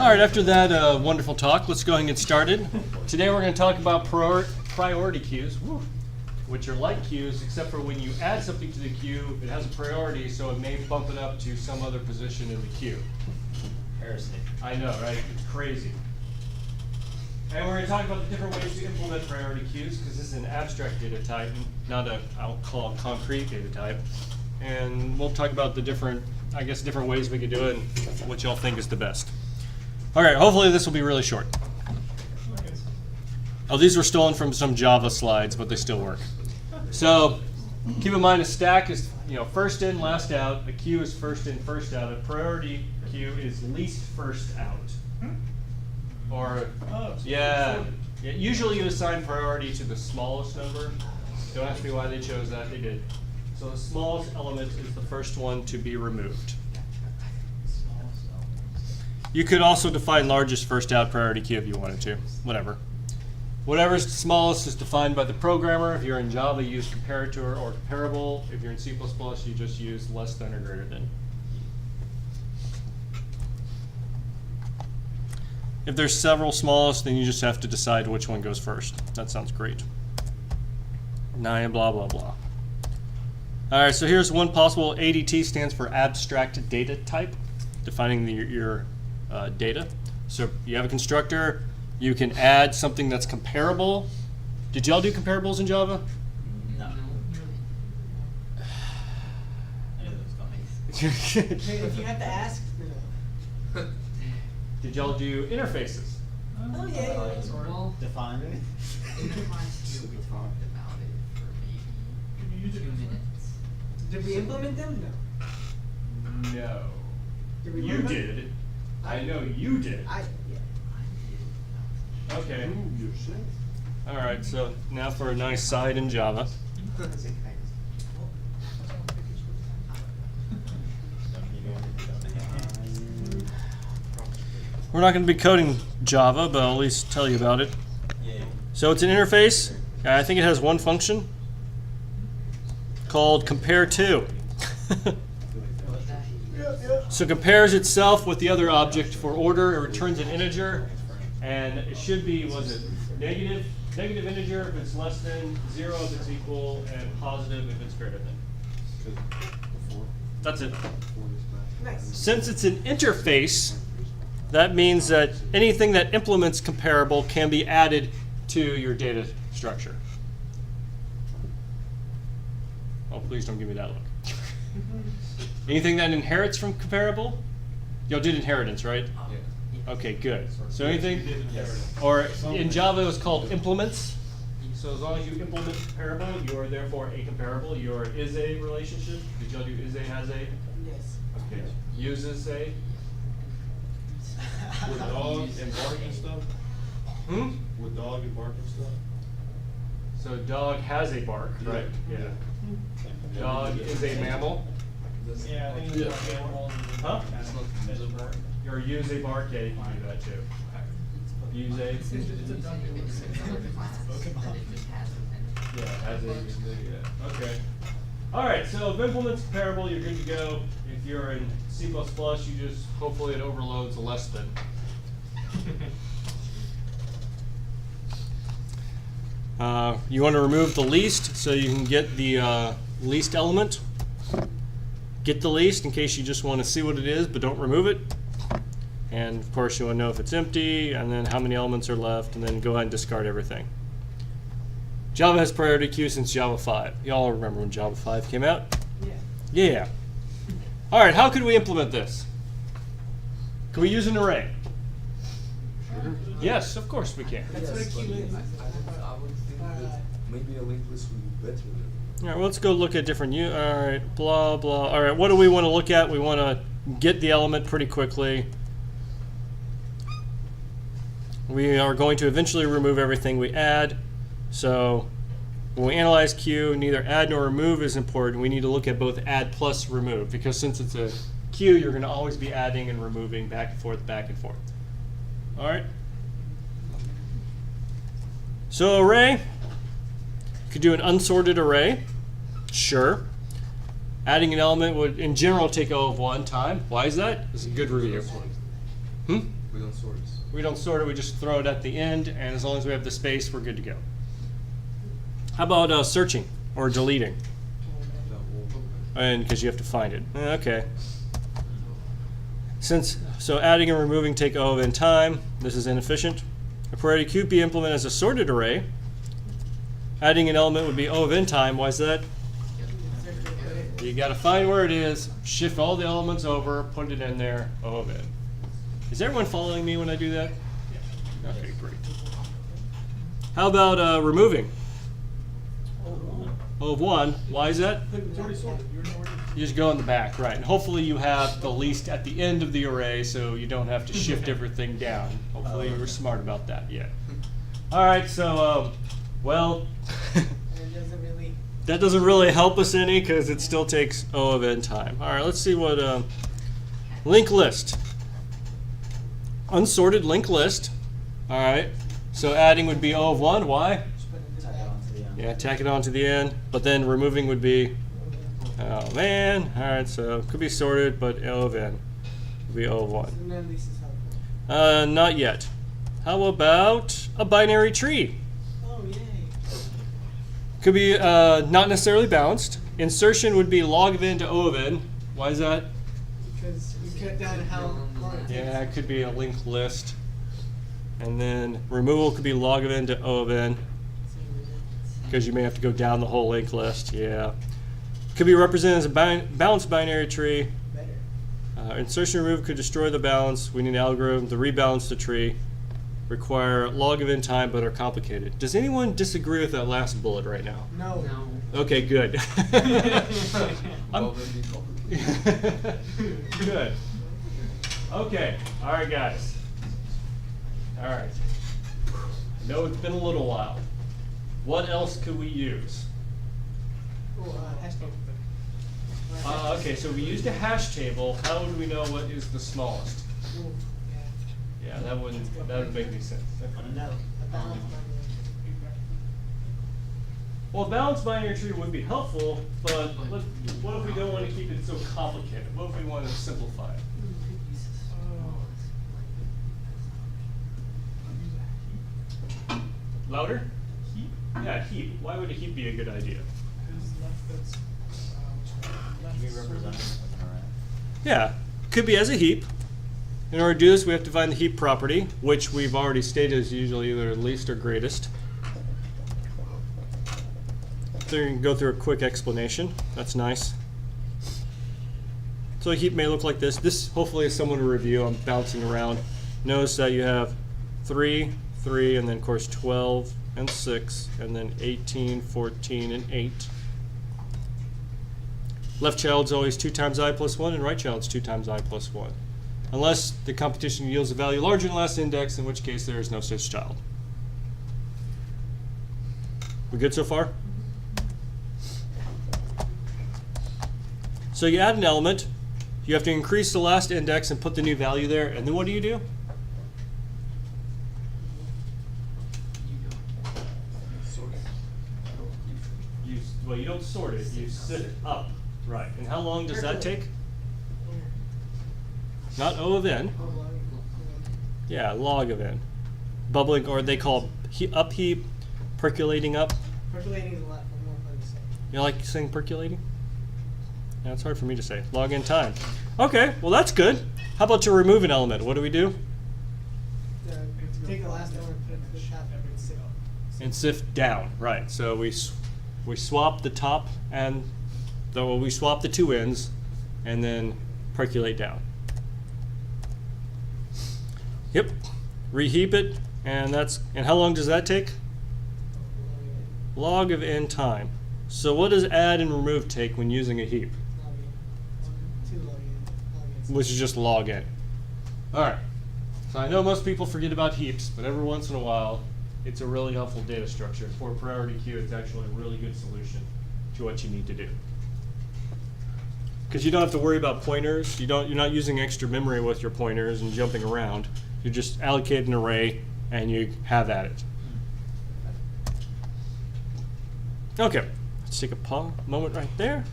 All right, after that wonderful talk, let's go ahead and get started. Today we're going to talk about priority queues, which are like queues, except for when you add something to the queue, it has a priority, so it may bump it up to some other position in the queue. Heresy. I know, right? It's crazy. And we're going to talk about the different ways to implement priority queues, because this is an abstract data type, not a, I'll call it concrete data type. And we'll talk about the different, I guess, different ways we can do it and what y'all think is the best. All right, hopefully this will be really short. Oh, these were stolen from some Java slides, but they still work. So keep in mind a stack is first in, last out. A queue is first in, first out. A priority queue is least first out. Or, yeah, usually you assign priority to the smallest number. Don't ask me why they chose that, they did. So the smallest element is the first one to be removed. You could also define largest first out priority queue if you wanted to, whatever. Whatever's the smallest is defined by the programmer. If you're in Java, you use comparator or comparable. If you're in C++, you just use less than or greater than. If there's several smallest, then you just have to decide which one goes first. That sounds great. 9, blah, blah, blah. All right, so here's one possible. ADT stands for abstract data type, defining your data. So you have a constructor. You can add something that's comparable. Did y'all do comparables in Java? No. If you have to ask, no. Did y'all do interfaces? Oh yeah. Define it. We talked about it for maybe 2 minutes. Did we implement them? No. No. Did we You learn them? did. I know you did. Yeah. Okay. All right, so now for a nice side in Java. We're not going to be coding Java, but I'll at least tell you about it. Yeah. So it's an interface. I think it has one function called compare to. So compares itself with the other object for order. It returns an integer, and it should be, was it negative integer if it's less than, 0 if it's equal, and positive if it's greater than. That's it. Nice. Since it's an interface, that means that anything that implements comparable can be added to your data structure. Oh, please don't give me that look. Anything that inherits from comparable? Y'all did inheritance, right? Yeah. Okay, good. So anything, or in Java it was called implements. So as long as you implement comparable, you are therefore a comparable. Your is a relationship. Did y'all do is a, has a? Yes. Okay. Uses a. With dog and bark and stuff? With dog and bark and stuff? So dog has a bark, right? Yeah. Dog is a mammal. Yeah, I think it's like animals. Huh? Or use a bark, yeah, you can do that too. Use a. It's a class that it just has within it. Yeah, has a. Yeah. Okay. All right. So if implements comparable, you're good to go. If you're in C++, you just hopefully it overloads a less than. You want to remove the least so you can get the least element. Get the least in case you just want to see what it is, but don't remove it. And of course, you want to know if it's empty, and then how many elements are left, and then go ahead and discard everything. Java has priority queue since Java 5. Y'all remember when Java 5 came out? Yeah. Yeah. All right, how could we implement this? Can we use an array? Yes, of course we can. That's what a queue is. I would think that maybe a linked list would be better than. All right, well, let's go look at different. All right, blah blah. All right, what do we want to look at? We want to get the element pretty quickly. We are going to eventually remove everything we add. So when we analyze queue, neither add nor remove is important. We need to look at both add plus remove, because since it's a queue, you're going to always be adding and removing back and forth, back and forth. All right. So array, you could do an unsorted array. Sure. Adding an element would, in general, take O of 1 time. Why is that? It's a good review. Hmm? We don't sort it. We don't sort it, we just throw it at the end, and as long as we have the space, we're good to go. How about searching or deleting? And because you have to find it. Okay. So adding and removing take O of n time. This is inefficient. A priority queue be implemented as a sorted array. Adding an element would be O of n time. Why is that? You got to find where it is, shift all the elements over, put it in there, O of n. Is everyone following me when I do that? Okay, great. How about removing? O of 1. Why is that? It's already sorted. You know where it is. You just go in the back, right. And hopefully you have the least at the end of the array so you don't have to shift everything down. Hopefully you were smart about that, yeah. All right, so, well, It doesn't really. that doesn't really help us any because it still takes O of n time. All right, let's see what, linked list. Unsorted linked list. All right, so adding would be O of 1, why? Tack it on to the end. Yeah, tack it on to the end, but then removing would be, oh man, all right, so it could be sorted, but O of n would be O of 1. So none of these is helpful. Not yet. How about a binary tree? Oh, yay. Could be not necessarily balanced. Insertion would be log of n to O of n. Why is that? Because you cut down how long it takes. Yeah, it could be a linked list. And then removal could be log of n to O of n, because you may have to go down the whole linked list. Yeah. Could be represented as a balanced binary tree. Better. Insertion remove could destroy the balance. We need an algorithm to rebalance the tree. Require log of n time, but are complicated. Does anyone disagree with that last bullet right now? No. Okay, good. Well, then be complicated. Good. Okay. All right, guys. All right. I know it's been a little while. What else could we use? Oh, hashtag. Okay, so we used a hash table. How would we know what is the smallest? Ooh, yeah. Yeah, that would make any sense. No. A balanced binary. Well, a balanced binary tree would be helpful, but what if we don't want to keep it so complicated? What if we want to simplify it? Louder? Heap? Yeah, heap. Why would a heap be a good idea? Is left that's, left Can be represented as an array. Yeah, could be as a heap. In order to do this, we have to find the heap property, which we've already stated is usually either least or greatest. So you can go through a quick explanation. That's nice. So a heap may look like this. This hopefully is someone to review. I'm bouncing around. Notice that you have 3, 3, and then of course 12 and 6, and then 18, 14, and 8. Left child's always 2 times I plus 1, and right child's 2 times I plus 1. Unless the competition yields a value larger than last index, in which case there is no such child. We good so far? So you add an element, you have to increase the last index and put the new value there, and then what do? Sort it. Well, you don't sort it, you sit it up. Right. And how long does that take? Not O of n. Yeah, log of n. Bubbling, or they call upheap, percolating up. Percolating is a lot more fun to say. You like saying percolating? Yeah, it's hard for me to say. Log in time. Okay, well that's good. How about to remove an element? What do we do? Take the last element, put it to the top, and sit. And sift down. Right. So we swap the top and we swap the two ends, and then percolate down. Yep. Reheap it, and how long does that take? Log of n time. So what does add and remove take when using a heap? Which is just log n. All right. So I know most people forget about heaps, but every once in a while, it's a really helpful data structure. For a priority queue, it's actually a really good solution to what you need to do. Because you don't have to worry about pointers. You're not using extra memory with your pointers and jumping around. You just allocate an array and you have at it. Okay, let's take a moment right there.